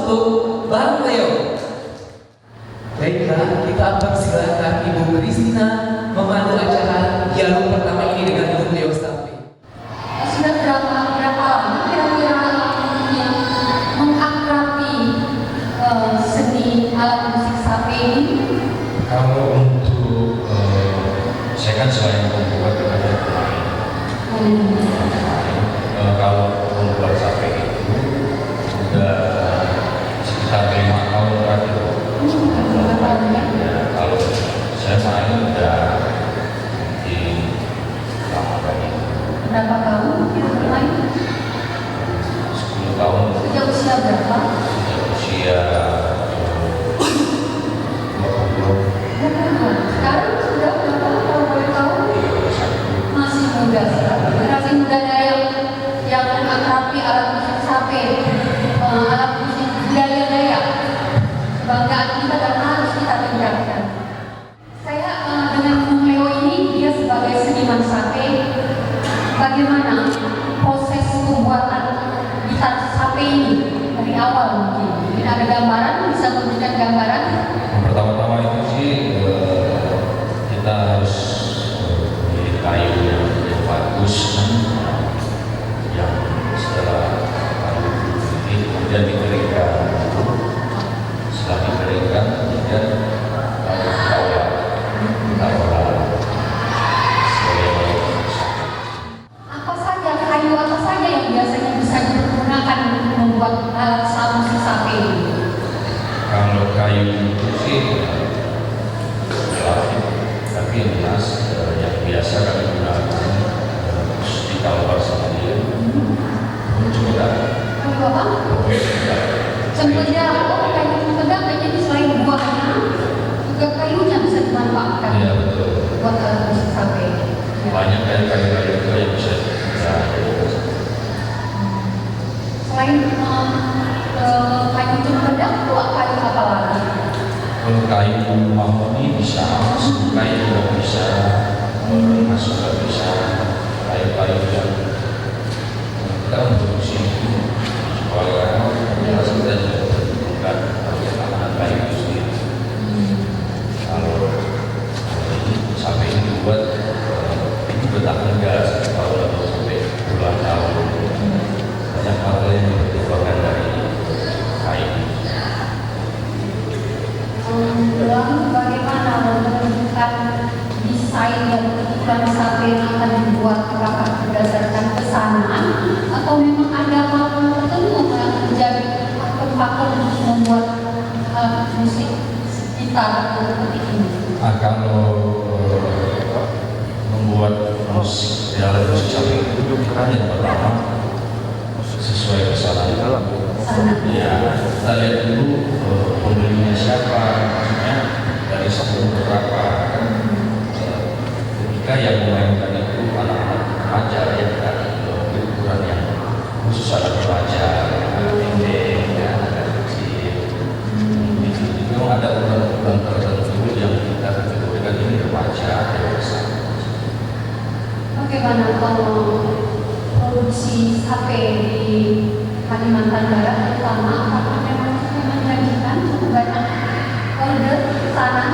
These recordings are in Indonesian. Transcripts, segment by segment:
untuk Bang Leo. Baiklah, kita akan silakan Ibu Kristina memandu acara dialog pertama ini dengan Bung Leo Sape. Sudah berapa lama kira-kira yang mengakrabi seni alat musik sape ini? Kalau untuk saya kan selain membuat dengan pemain, kalau membuat sape itu sudah sekitar 5 tahun terakhir. Ya, kalau saya main udah di lama banget. Berapa tahun main? 10 tahun. Sejak usia berapa? Usia 20. Sekarang sudah berapa kalau boleh tahu? Masih muda sekali. Generasi muda yang mengakrabi alat musik sape, alat musik budaya Dayak. Kebanggaan kita dan harus kita tingkatkan. Saya dengan Bung Leo ini, dia sebagai seniman sape, bagaimana proses pembuatan gitar sape ini dari awal mungkin? Mungkin ada gambaran, bisa memberikan gambaran? Pertama-tama itu sih kita harus memilih kayu yang bagus, yang setelah kayu ini kemudian dikeringkan. Setelah dikeringkan kemudian kita olah sebagai Apa saja kayu apa saja yang biasanya bisa digunakan untuk membuat alat musik sape ini? Kalau kayu itu sih relatif, tapi yang jelas yang biasa kami gunakan di kalbar sendiri cempedak. Kayu apa? Cempedak. Oh, kayu cempedak jadi selain buahnya juga kayunya bisa dimanfaatkan. Iya betul. Buat alat musik sape. Banyak kayu-kayu itu yang bisa kita. Selain kayu cempedak, itu kayu apa lagi? Kalau kayu mahoni bisa, kayu juga bisa, emas juga bisa, kayu-kayu yang kita produksi supaya jelas kita juga bukan tanaman kayu itu sendiri. Kalau ini sampai ini dibuat ini bertahan gas tahun atau sampai puluhan tahun. Banyak hal yang diperlukan dari kayu. Lalu bagaimana menentukan desain dan ukuran sape yang akan dibuat, apakah berdasarkan pesanan atau memang ada hal tertentu yang menjadi faktor-faktor untuk membuat musik gitar seperti ini? Kalau membuat musik di alat musik sape itu kan yang pertama sesuai pesanan. Ya, kita lihat dulu pembelinya siapa, maksudnya dari sebelum berapa kan. Ketika yang memainkan itu anak-anak remaja yang kan ukuran yang khusus ada remaja, pendek, ya, ada kecil. Itu memang ada ukuran tertentu yang kita kategorikan ini remaja, dewasa. Bagaimana kalau produksi sape di Kalimantan Barat terutama, apakah memang menjanjikan cukup banyak order pesanan?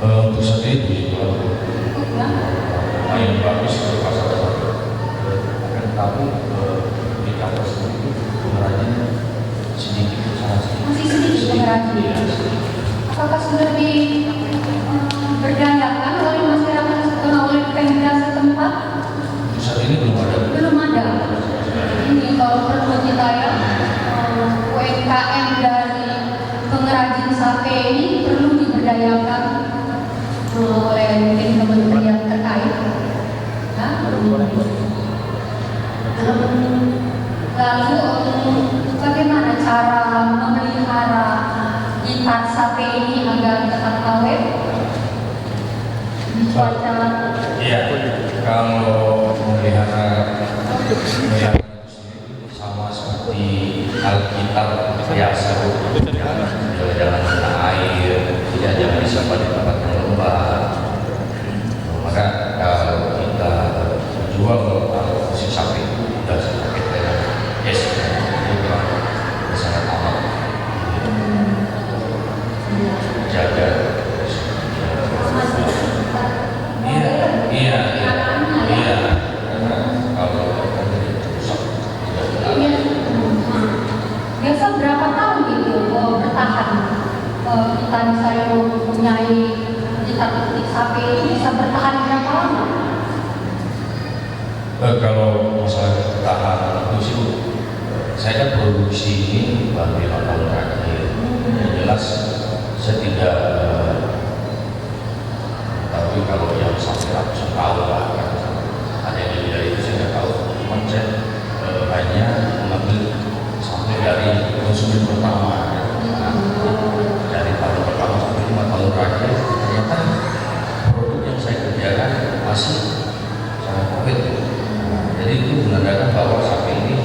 Untuk saat itu Cukup ya? lumayan bagus untuk pasar-pasar. Akan tetapi di kantor sendiri pengrajinnya sedikit, sangat sedikit. Masih sedikit pengrajin. Iya, sedikit. Apakah sudah diberdayakan oleh masyarakat atau oleh Pemda setempat? Saat ini belum ada. Belum ada. Ini kalau perlu kita ya, UMKM dari pengrajin sape ini perlu diberdayakan oleh mungkin kementerian terkait. Ya. Lalu bagaimana cara memelihara gitar sape ini agar tetap awet di cuaca? Iya, kalau memelihara itu sendiri sama seperti alat gitar biasa, jangan kena air, tidak jangan disimpan di tempat yang lembab. Maka kalau kita jual alat musik sape itu sudah pakai es, itu sangat biasa berapa tahun gitu bertahan. Kita misalnya mempunyai petik sapi itu bisa bertahan berapa lama? Kalau masalah bertahan itu sih, saya kan produksi ini baru 5 tahun terakhir. Yang jelas saya tidak, tapi kalau yang sampai ratusan tahun lah, kan ada yang lebih dari itu saya nggak tahu. Cuman saya hanya mengambil sampai dari konsumen pertama, dari tahun pertama sampai 5 tahun terakhir. Ternyata produk yang saya kerjakan masih sangat profit. Jadi itu menandakan bahwa sapi ini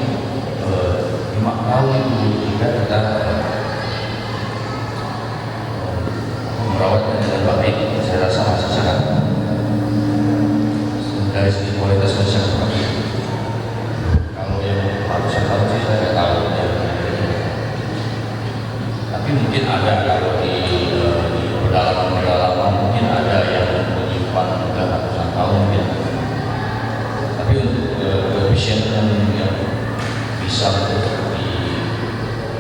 5 tahun itu juga kita merawatnya dengan baik. Saya rasa masih sangat, dari segi kualitas masih sangat baik. Kalau yang ratusan tahun sih saya nggak tahu ya. Tapi mungkin ada kalau di pedalaman mungkin ada yang menyimpan udah ratusan tahun mungkin. Tapi untuk koefisien yang bisa untuk di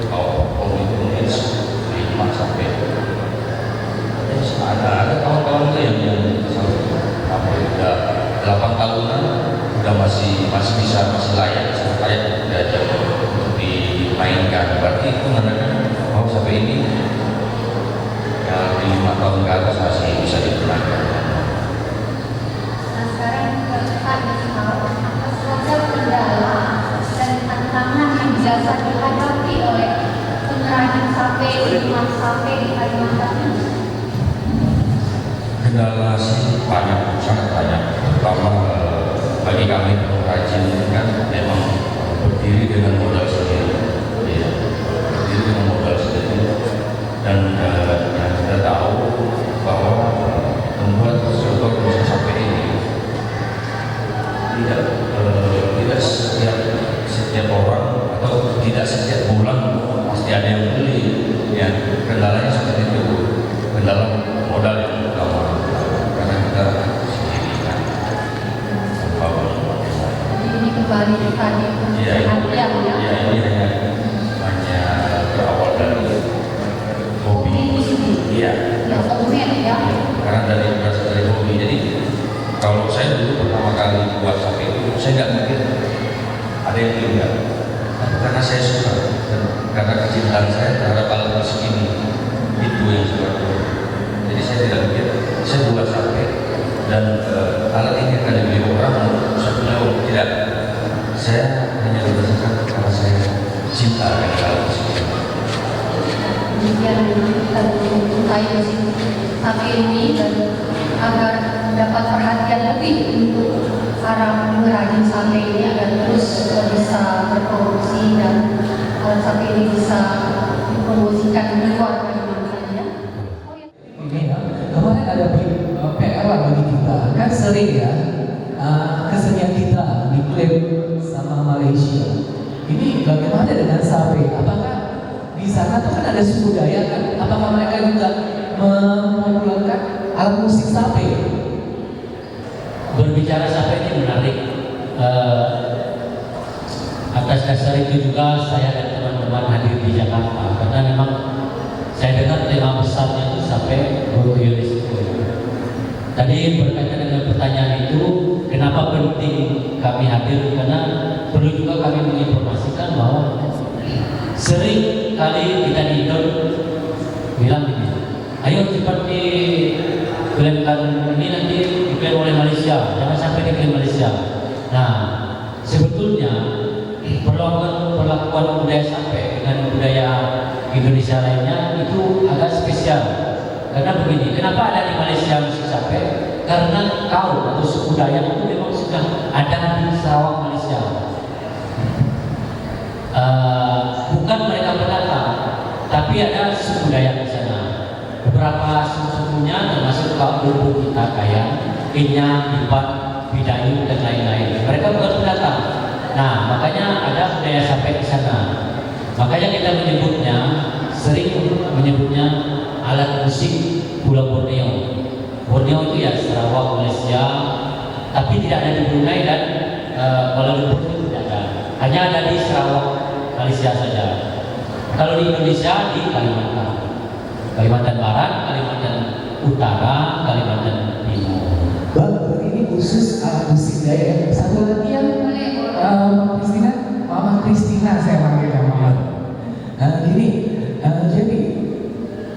bawah itu mungkin 5 sampai ada kawan-kawan itu yang sampai udah 8 tahunan udah masih layak diajak untuk dimainkan. Berarti itu menandakan bahwa sampai ini yang di 5 tahun ke atas masih bisa digunakan. Nah sekarang Pak bisa tahu apa saja kendala dan tantangan yang biasa dihadapi oleh pengrajin sapi, rumah sapi di Kalimantan ini? Kendala sih banyak, sangat banyak. Terutama bagi kami pengrajin kan memang berdiri dengan modal sendiri, ya, berdiri dengan modal sendiri. Dan yang kita tahu bahwa membuat suatu proses sampai ini tidak setiap orang atau tidak setiap bulan pasti ada yang beli. Ya, kendalanya seperti itu, kendala modal yang utama. Karena kita sendiri kan Ini kembali tadi perhatian ya. Ya, ini hanya berawal dari hobi. Iya. Ya, hobi ya. Karena berasal dari hobi. Jadi kalau saya dulu pertama kali buat sapi itu, saya nggak mikir ada yang lihat. Tapi karena saya suka dan karena kecintaan saya terhadap alat musik ini, itu yang saya lakukan. Jadi saya tidak mikir saya buat sapi dan alat ini akan dibeli orang. Saya punya tidak. Saya hanya berdasarkan karena saya cinta dengan alat musik ini. Demikian kita mencintai musik sapi ini dan agar mendapat perhatian lebih untuk para pengrajin sapi ini agar terus bisa berproduksi dan alat sapi ini bisa dipromosikan di luar Kalimantan ya. Ini ya, kemarin ada PR lah bagi kita, kan sering ya kesenian kita diklaim sama Malaysia. Ini bagaimana dengan sapi? Apakah di sana tuh kan ada suku Dayak kan? Apakah mereka juga mempopulerkan alat musik sapi? Berbicara sapi ini menarik. Atas dasar itu juga saya dan teman-teman hadir di Jakarta karena memang saya dengar tema besarnya itu sampai World UNESCO. Tadi berkaitan dengan pertanyaan itu, kenapa penting kami hadir? Karena perlu juga kami menginformasikan bahwa sering kali kita di Indo bilang ini, ayo cepat diklaimkan ini nanti diklaim oleh Malaysia, jangan sampai diklaim Malaysia. Nah, sebetulnya perlakuan budaya sapi dengan budaya Indonesia lainnya itu agak spesial. Karena begini, kenapa ada di Malaysia musik sapi? Karena kaum atau suku Dayak itu memang sudah ada di Sarawak Malaysia. Bukan mereka pendatang, tapi ada suku Dayak di sana. Beberapa suku-sukunya termasuk kaum Bubuk kita kayak Inya, Ibat, Bidayu dan lain-lain. Mereka bukan pendatang. Nah, makanya ada budaya sampai di sana. Makanya kita sering menyebutnya alat musik Pulau Borneo. Borneo itu ya Sarawak, Malaysia, tapi tidak ada di Brunei dan Kuala Lumpur itu tidak ada. Hanya ada di Sarawak, Malaysia saja. Kalau di Indonesia di Kalimantan Barat, Kalimantan Utara, Kalimantan Timur. Bang, berarti ini khusus alat musik daya ya. Satu lagi yang Mama Kristina, Mama Kristina saya panggilnya Mama. Nah gini, jadi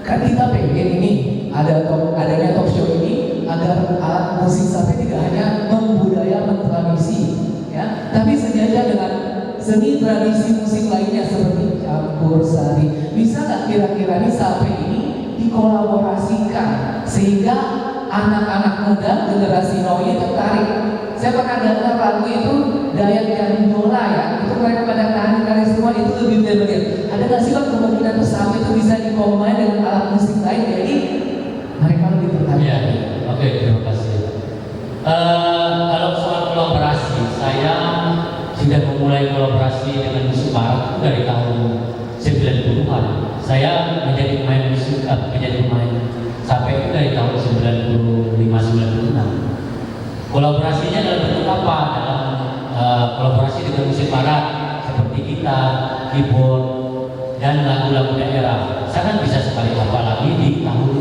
kan kita pengen ini adanya talk show ini agar alat musik sapi tidak hanya membudaya, mentradisi, ya, tapi sejajar dengan seni tradisi musik lainnya seperti campur sari. Bisa nggak kira-kira nih sapi ini dikolaborasikan sehingga anak-anak muda generasi now ini tertarik? Saya pernah dengar lagu itu Dayak Gandola ya, itu mereka pada tari semua itu lebih familiar. Ada nggak sih Bang kemungkinan tuh sapi itu bisa dikombin dengan alat musik lain jadi mereka lebih tertarik? Iya, oke, terima kasih. Kalau soal kolaborasi, saya sudah memulai kolaborasi dengan musik barat itu dari tahun 90-an. Saya menjadi pemain musik, menjadi pemain sampai itu dari tahun 95-96. Kolaborasinya dalam bentuk apa? Dalam kolaborasi dengan musik barat seperti gitar, keyboard, dan lagu-lagu daerah. Sangat bisa sekali, apalagi di tahun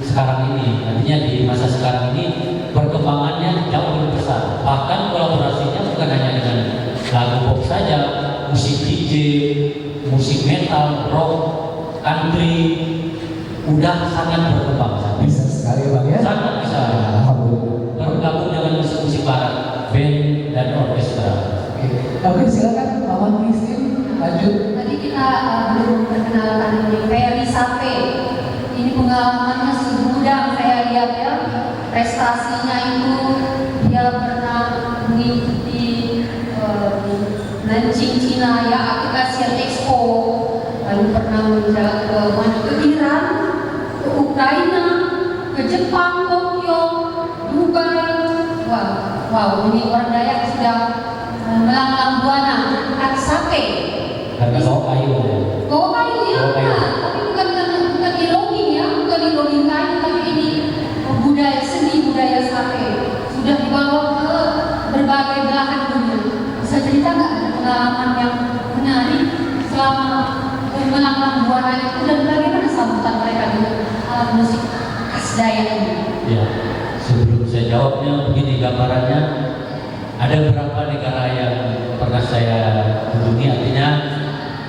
sekarang ini. Artinya di masa sekarang ini perkembangannya jauh lebih besar. Bahkan kolaborasinya bukan hanya dengan lagu pop saja, musik DJ, musik metal, rock, country, udah sangat berkembang. Bisa sekali Bang ya. Sangat bisa. Alhamdulillah. Bergabung dengan musik barat, band dan orkestra. Oke, silakan Mama Kristin lanjut. Tadi kita belum perkenalkan ini Ferry Sape. Ini pengalamannya segudang saya lihat ya. Prestasinya itu dia pernah mengikuti Nanjing Cina ya, Asian Expo, lalu pernah maju ke Iran, ke Ukraina, ke Jepang, Tokyo, Dubai. Wow, ini orang Dayak sudah melanglang buana. Kan Sape. Karena bawa kayu. Bawa kayu ya, tapi bukan di logging ya, bukan di logging kayu, tapi ini budaya seni, budaya Sape sudah dibawa ke berbagai belahan dunia. Bisa cerita nggak ada pengalaman yang menarik selama melanglang buana itu dan bagaimana sambutan mereka dengan alat musik khas Dayak ini? Ya, sebelum saya jawabnya begini gambarannya. Ada beberapa negara yang pernah saya kunjungi, artinya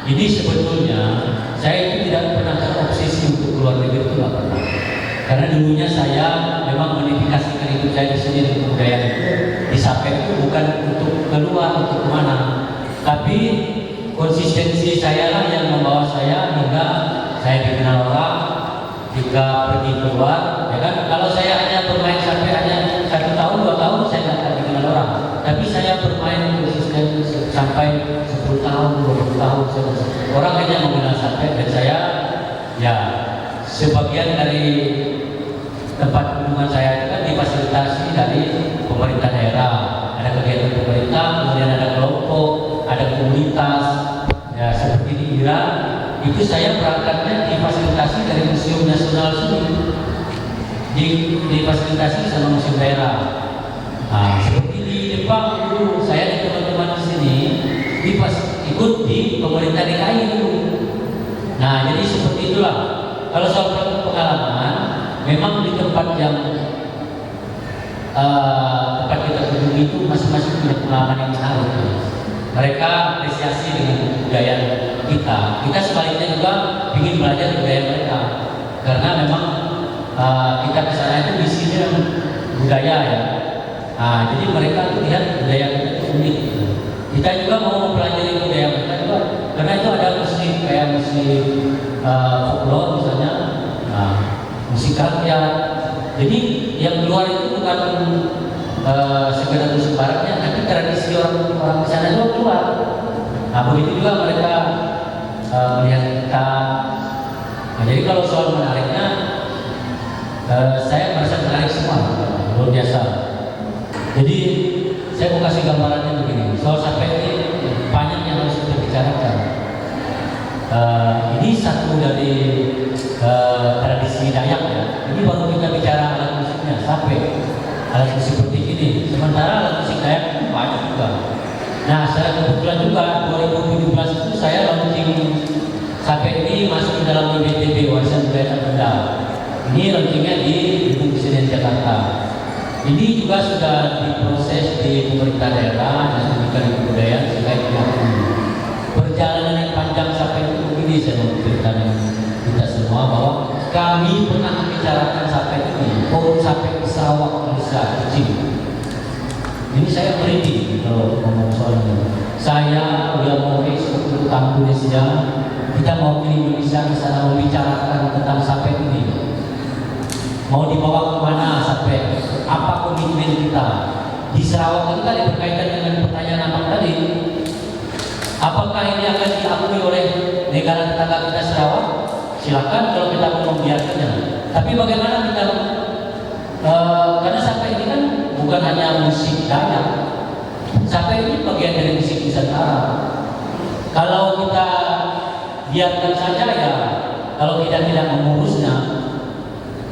ini sebetulnya saya itu tidak pernah terobsesi untuk keluar negeri, itu nggak pernah. Karena dulunya saya memang modifikasikan hidup saya di sini dengan budaya itu di Sape itu bukan untuk keluar, untuk kemana, tapi konsistensi saya lah yang membawa saya hingga saya dikenal orang, hingga pergi keluar. Ya kan? Kalau saya hanya bermain Sape hanya 1 tahun 2 tahun saya nggak akan dikenal orang. Tapi saya bermain konsisten sampai 10 tahun, 20 tahun. Orang hanya mengenal Sape dan saya ya sebagian dari tempat kunjungan saya itu kan difasilitasi dari pemerintah daerah. Ada kegiatan pemerintah, kemudian ada kelompok, ada komunitas. Ya seperti di Iran, itu saya berangkatnya difasilitasi dari Museum Nasional sini, difasilitasi sama museum daerah. Nah, seperti di Jepang dulu, saya dan teman-teman di sini ikut di pemerintah DKI dulu. Nah, jadi seperti itulah. Kalau soal pengalaman, memang di tempat yang tempat kita kunjungi itu masing-masing punya pengalaman yang menarik. Mereka apresiasi dengan budaya kita. Kita sebaliknya juga ingin belajar budaya mereka, karena memang kita ke sana itu visinya budaya ya. Nah, jadi mereka tuh lihat budaya kita itu unik. Kita juga mau mempelajari budaya mereka juga, karena itu ada musik kayak musik folklore misalnya, musik rakyat. Jadi yang keluar itu bukan sekedar musik baratnya, tapi tradisi orang di sana juga keluar. Nah, begitu juga mereka melihat kita. Nah, jadi kalau soal menariknya, saya merasa menarik semua, luar biasa. Jadi saya mau kasih gambarannya begini. Soal Sape ini banyak yang harus kita bicarakan. Ini satu dari tradisi Dayak ya. Ini baru kita bicara alat musiknya Sape, alat musik seperti ini. Sementara alat musik Dayak banyak juga. Nah, secara kebetulan juga 2017 itu saya launching Sape ini masuk ke dalam IBTB warisan budaya tak benda. Ini rankingnya di Gedung Kesenian Jakarta. Ini juga sudah diproses di pemerintah daerah dan Kementerian Kebudayaan terkait dengan perjalanan yang panjang sampai begini. Saya mau ceritakan kita semua bahwa kami pernah membicarakan sampai ini, sampai ke Sarawak, Malaysia, kecil. Ini saya merinding kalau ngomong soal ini. Saya udah mau ekspor ke Indonesia, kita mau ke Indonesia ke sana membicarakan tentang sampai ini. Mau dibawa kemana sampai? Apa komitmen kita? Di Sarawak itu tadi berkaitan dengan pertanyaan abang tadi. Apakah ini akan diakui oleh negara tetangga kita Sarawak? Silakan kalau kita mau membiarkannya. Tapi bagaimana kita? Karena sampai ini kan bukan hanya musik Dayak. Sampai ini bagian dari musik Nusantara. Kalau kita biarkan saja ya, kalau kita tidak mengurusnya,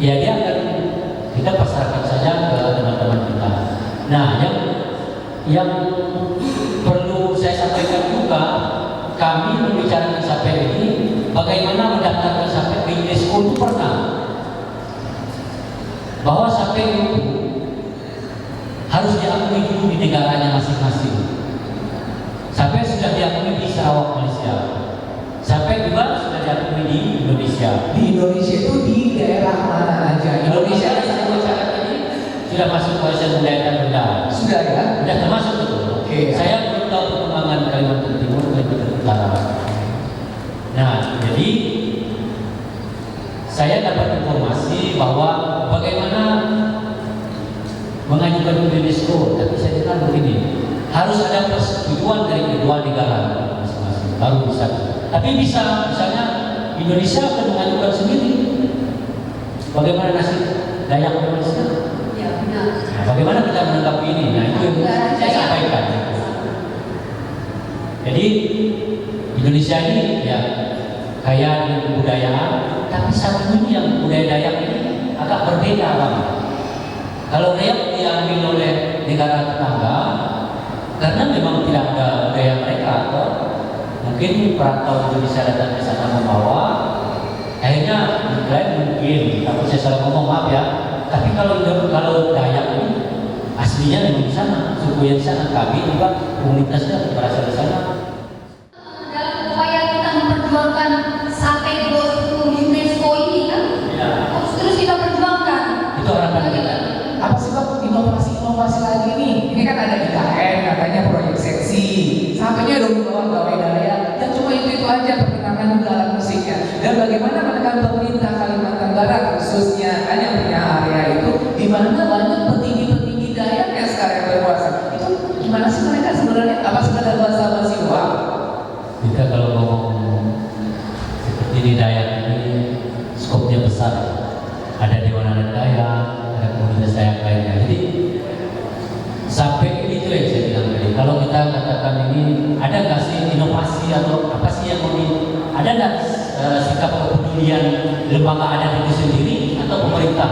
ya dia akan kita pasarkan saja ke teman-teman kita. Nah, yang perlu saya sampaikan juga, kami membicarakan sampai ini, bagaimana mendaftarkan sampai ke UNESCO itu pernah, bahwa sampai itu harus diakui dulu di negaranya masing-masing. Sampai sudah diakui di Sarawak, Malaysia. Sampai juga sudah diakui di Indonesia. Di Indonesia itu di daerah mana aja? Indonesia sudah masuk warisan budaya dan benda. Sudah ya? Sudah termasuk betul. Oke. Saya belum tahu perkembangan Kalimantan Timur, Kalimantan Utara. Nah, jadi saya dapat informasi bahwa bagaimana mengajukan UNESCO, tapi saya dengar begini, harus ada persetujuan dari kedua negara masing-masing, baru bisa. Tapi bisa, misalnya Indonesia akan mengajukan sendiri. Bagaimana nasib Dayak Indonesia? Ya benar. Nah, bagaimana kita menanggapi ini? Nah, itu yang saya sampaikan. Jadi Indonesia ini ya kaya dengan kebudayaan, tapi satu ini yang budaya Dayak ini agak berbeda, Bang. Kalau Dayak diambil oleh negara tetangga, karena memang tidak ada budaya mereka, atau mungkin perantau Indonesia datang ke sana membawa, akhirnya diklaim mungkin, tapi saya salah ngomong maaf ya. Tapi kalau Dayak ini aslinya memang di sana, suku yang di sana, kami juga komunitasnya berasal dari sana. Dalam upaya kita memperjuangkan sampai ke UNESCO ini kan, Ya. terus kita perjuangkan. Itu harapan kita. Apa sih Bang inovasi lagi nih? Ini kan ada IKN katanya proyek seksi. Sampainya udah membawa gawai Dayak. Dan cuma itu aja perkenalkan juga alat musiknya. Dan bagaimana menekan pemerintah Kalimantan Barat khususnya kan yang punya area itu, di mana banyak petinggi-petinggi Dayak yang sekarang berkuasa. Itu gimana sih mereka sebenarnya? Apa sekedar basa-basi doang? Kita kalau ngomong seperti di Dayak ini skopnya besar. Ada Dewan Adat Dayak, ada komunitas Dayak lainnya. Jadi sampai ini tuh yang saya bilang tadi. Kalau kita katakan ini ada nggak sih inovasi atau apa sih yang mau ada nggak sikap kepedulian lembaga adat itu sendiri atau pemerintah?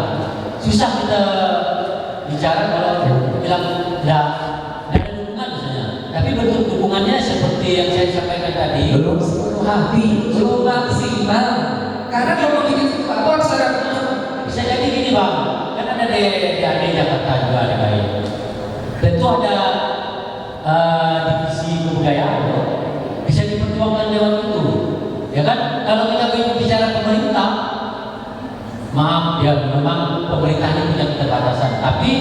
Susah kita bicara kalau bilang nggak ada dukungan misalnya. Tapi bentuk dukungannya seperti yang saya sampaikan tadi. Belum sepenuh hati, belum maksimal. Karena kalau bikin sesuatu harus ada. Bisa jadi gini Bang, kan ada di Jakarta juga ada baik. Tentu ada divisi kebudayaan, bisa diperjuangkan lewat itu, ya kan? Kalau kita bicara pemerintah, maaf ya memang pemerintah ini punya keterbatasan. Tapi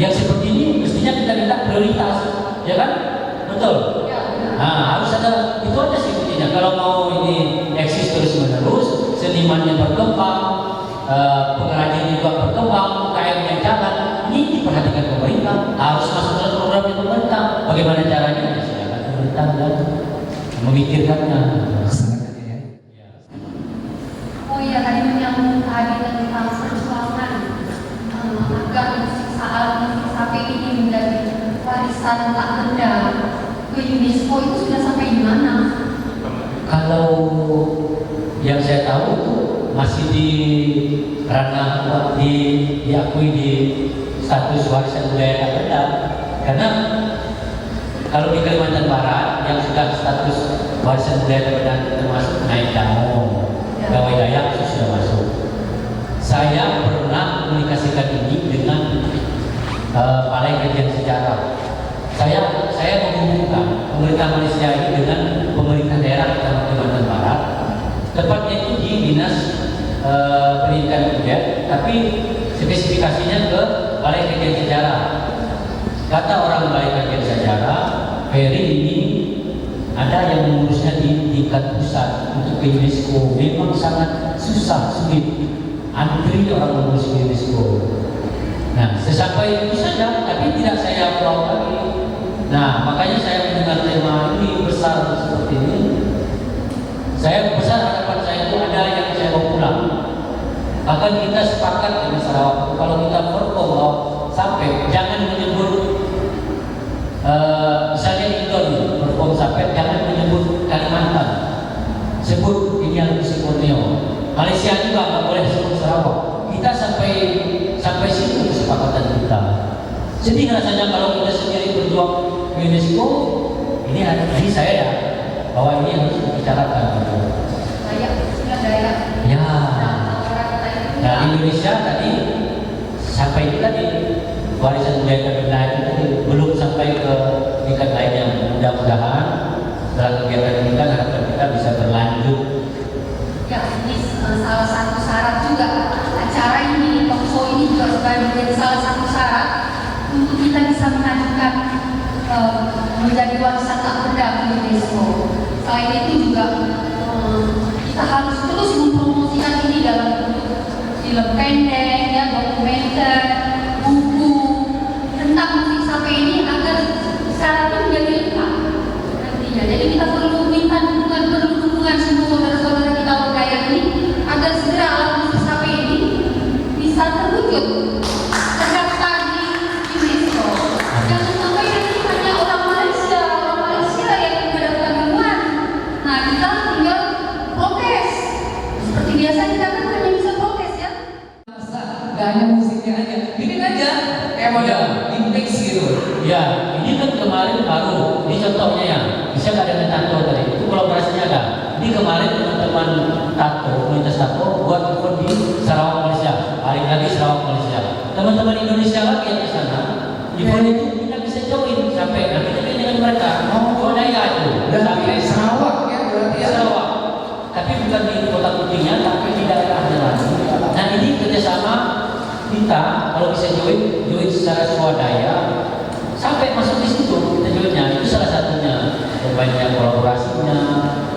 yang seperti ini mestinya kita minta prioritas, ya kan? Betul. Nah harus ada itu aja sih intinya. Kalau mau ini eksis terus menerus, senimannya berkembang, pengrajin juga berkembang, UKM yang jalan, ini diperhatikan pemerintah, harus masuk dalam program pemerintah. Bagaimana caranya? Ya, silakan pemerintah dan memikirkannya. Oh iya, tadi menyambung tadi tentang perjuangan agar musik sampai ini menjadi warisan tak benda ke UNESCO itu sudah sampai di mana? Kalau yang saya tahu itu masih di ranah diakui di status warisan budaya tak benda. Karena kalau di Kalimantan Barat yang sudah status warisan budaya tak benda termasuk Naik Damo, tepatnya itu di dinas pendidikan kebudayaan, tapi spesifikasinya ke Balai Kajian Sejarah. Kata orang Balai Kajian Sejarah, Ferry ini ada yang mengurusnya di tingkat pusat untuk ke UNESCO. Memang sangat susah, sulit, antri orang mengurus UNESCO. Nah, sesampai itu saja, tapi tidak saya pulang lagi. Nah, makanya saya mendengar tema ini besar seperti ini. Saya besar harapan saya itu ada yang saya mau pulang. Bahkan kita sepakat dengan Sarawak, kalau kita perform sampai jangan menyebut misalnya Indon perform sampai jangan menyebut Kalimantan, sebut ini yang Borneo. Malaysia juga nggak boleh sebut Sarawak. Kita sampai situ kesepakatan kita. Jadi rasanya kalau kita sendiri berjuang UNESCO, ini saya ya bahwa ini harus dibicarakan. Dayak. Ya. Nah, Indonesia tadi sampai itu tadi warisan budaya kebudayaan itu tadi belum sampai ke tingkat lainnya. Mudah-mudahan dalam kegiatan ini kan harapan kita bisa berlanjut. Ya, ini salah satu syarat juga acara ini, talk show ini juga sudah menjadi salah satu syarat untuk kita bisa mengajukan menjadi warisan tak benda UNESCO. Selain itu juga kita harus terus mempromosikan ini dalam bentuk film pendek, ya, dokumenter, buku tentang musik sape ini agar syaratnya menjadi lengkap nantinya. Jadi kita perlu minta dukungan semua saudara-saudara kita budaya ini agar segera alat musik sape ini bisa terwujud terdaftar di UNESCO. Jangan sampai nanti hanya orang Malaysia yang mendaftar duluan. Nah, kita tinggal protes. Seperti biasa kita kan hanya bisa protes ya. Gak hanya musiknya aja, bikin aja kayak model mix gitu. Ya, ini kan kemarin baru, ini contohnya ya, bisa nggak dengan tato tadi, itu kolaborasinya ada. Ini kemarin teman-teman tato, komunitas tato buat event di Sarawak Malaysia, hari lagi Sarawak Malaysia. Teman-teman Indonesia lagi yang di sana, event itu kita bisa join sampai nanti kita dengan mereka. Oh, daya itu, sampai Sarawak ya berarti ya. Sarawak. Tapi bukan di kota Kutingnya, tapi di daerahnya lagi. Nah, ini kerjasama kita kalau bisa join secara swadaya sampai masuk di situ kita joinnya, itu salah satunya. Banyak kolaborasinya.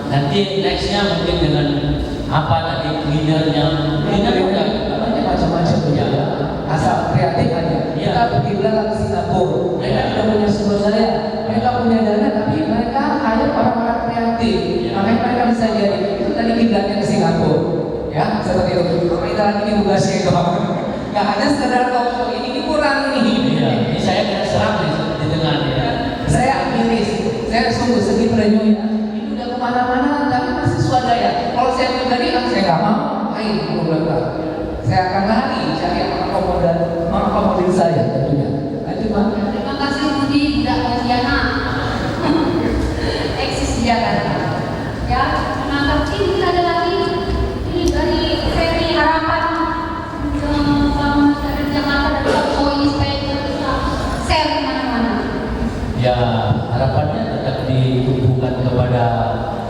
Nanti nextnya mungkin dengan apa tadi winernya udah banyak macam-macam ya. Asal kreatif aja. Ya. Kita pergi belakang ke Singapura. Mereka tidak punya sumber daya, mereka punya dana, tapi mereka hanya orang-orang kreatif. Ya. Makanya mereka bisa jadi. Itu tadi kiblatnya ke Singapura. Ya, seperti itu. Kalau kita lagi di tugasnya itu, nggak hanya sekedar talk show ini kurang nih. Iya, ini saya kena serang di tengah ya. Saya miris, saya sungguh sedih perenyonya. Ini udah kemana-mana, tapi masih swadaya. Kalau saya pribadi, saya nggak mau main belakang. Saya akan lari cari yang mengakomodir saya tentunya. Lanjut, Bang. Terima kasih Budi, tidak Diana. Eksis di Jakarta. Ya, mengangkat ini ada lagi ini dari Ferry harapan dari Jakarta dan talk show ini supaya kita bisa share kemana-mana. Ya, harapannya tetap dihubungkan kepada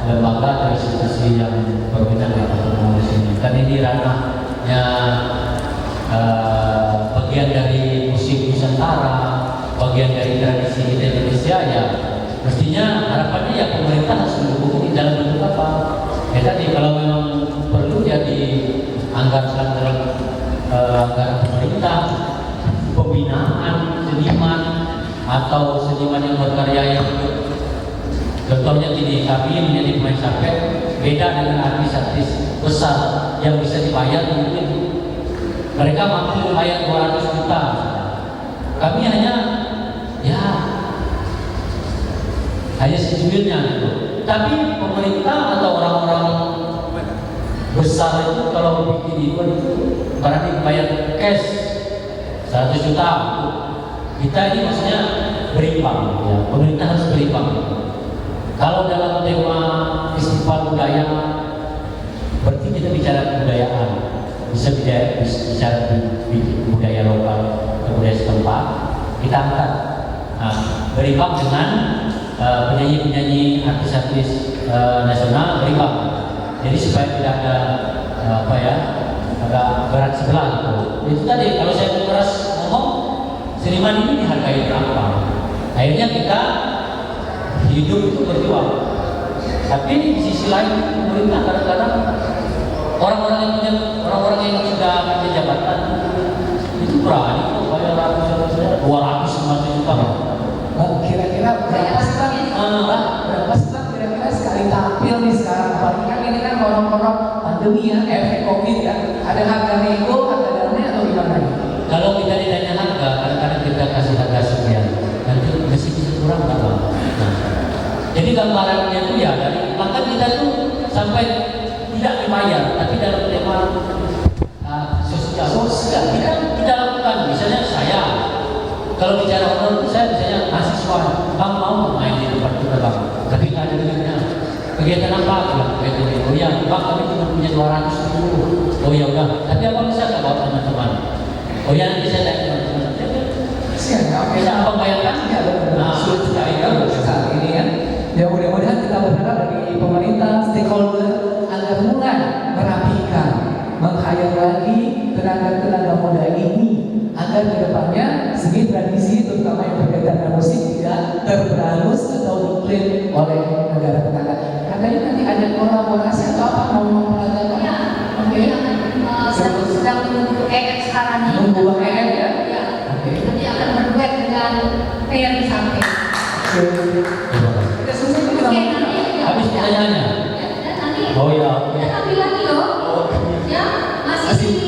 lembaga atau institusi yang berwenang dalam mengurus ini. Kan ini ranahnya bagian dari musik Nusantara, bagian dari tradisi kita Indonesia ya. Mestinya harapannya ya pemerintah harus mendukung ini dalam bentuk apa? Ya tadi kalau memang perlu ya dianggarkan dalam anggaran pemerintah, pembinaan seniman atau seniman yang berkarya yang contohnya gini, kami menjadi pemain sape beda dengan artis-artis besar yang bisa dibayar mungkin mereka mampu membayar 200 juta, kami hanya sejumlahnya gitu. Tapi pemerintah atau orang-orang besar itu kalau bikin event itu berarti bayar cash 100 juta. Kita ini maksudnya berimbang ya. Pemerintah harus berimbang. Kalau dalam tema festival budaya berarti kita bicara kebudayaan, bisa bicara budaya lokal, budaya setempat, kita angkat. Nah, berimbang dengan penyanyi-penyanyi artis-artis nasional berimbang. Jadi supaya tidak ada apa ya, agak berat sebelah gitu. Itu tadi kalau saya keras ngomong, seniman ini dihargai berapa? Akhirnya kita hidup itu berjuang. Tapi di sisi lain pemerintah kadang-kadang orang-orang yang sudah punya jabatan itu berani kok bayar ratusan 250 juta. Bang, kira-kira berapa sih Bang? Berapa sih Bang kira-kira sekali tampil nih sekarang? Apalagi kan ini kan korong-korong pandemi ya, efek COVID ya. Ada harga nego, harga dalamnya atau gimana? Kalau kita ditanya harga, kadang-kadang kita kasih harga sekian, nanti masih bisa kurang nggak Bang? Nah, jadi gambarannya itu ya dari bahkan kita tuh sampai tidak dibayar, tapi dalam tema sosial kita lakukan. Misalnya saya kalau bicara honor itu saya misalnya mahasiswa, Bang mau main di tempat kita Bang, tapi nggak ada duitnya. Kegiatan apa? Bilang kegiatan itu. Oh ya, Bang kami cuma punya 200 ribu. Oh ya udah, tapi Abang bisa nggak bawa teman-teman? Oh ya nanti saya tanya teman-teman. Bisa Abang bayarkan? Ya, sulit sekali ya saat ini kan. Ya mudah-mudahan kita berharap dari pemerintah, stakeholder agar mulai merapikan, meng-hire lagi tenaga-tenaga muda ini agar kedepannya seni tradisi terutama yang berkaitan dengan musik tidak terberangus atau diklaim oleh negara tetangga. Katanya nanti ada kolaborasi atau apa mau memperagakan? Ya, Oke. sedang menunggu EM sekarang ini. Nunggu Bang EM ya? Ya. Oke. Nanti akan berduet dengan Ferry Sampai. Kita selesai itu Oke, nanti ya. Habis pertanyaannya. Ya, dan nanti Oh ya. kita ambil lagi loh. Ya, masih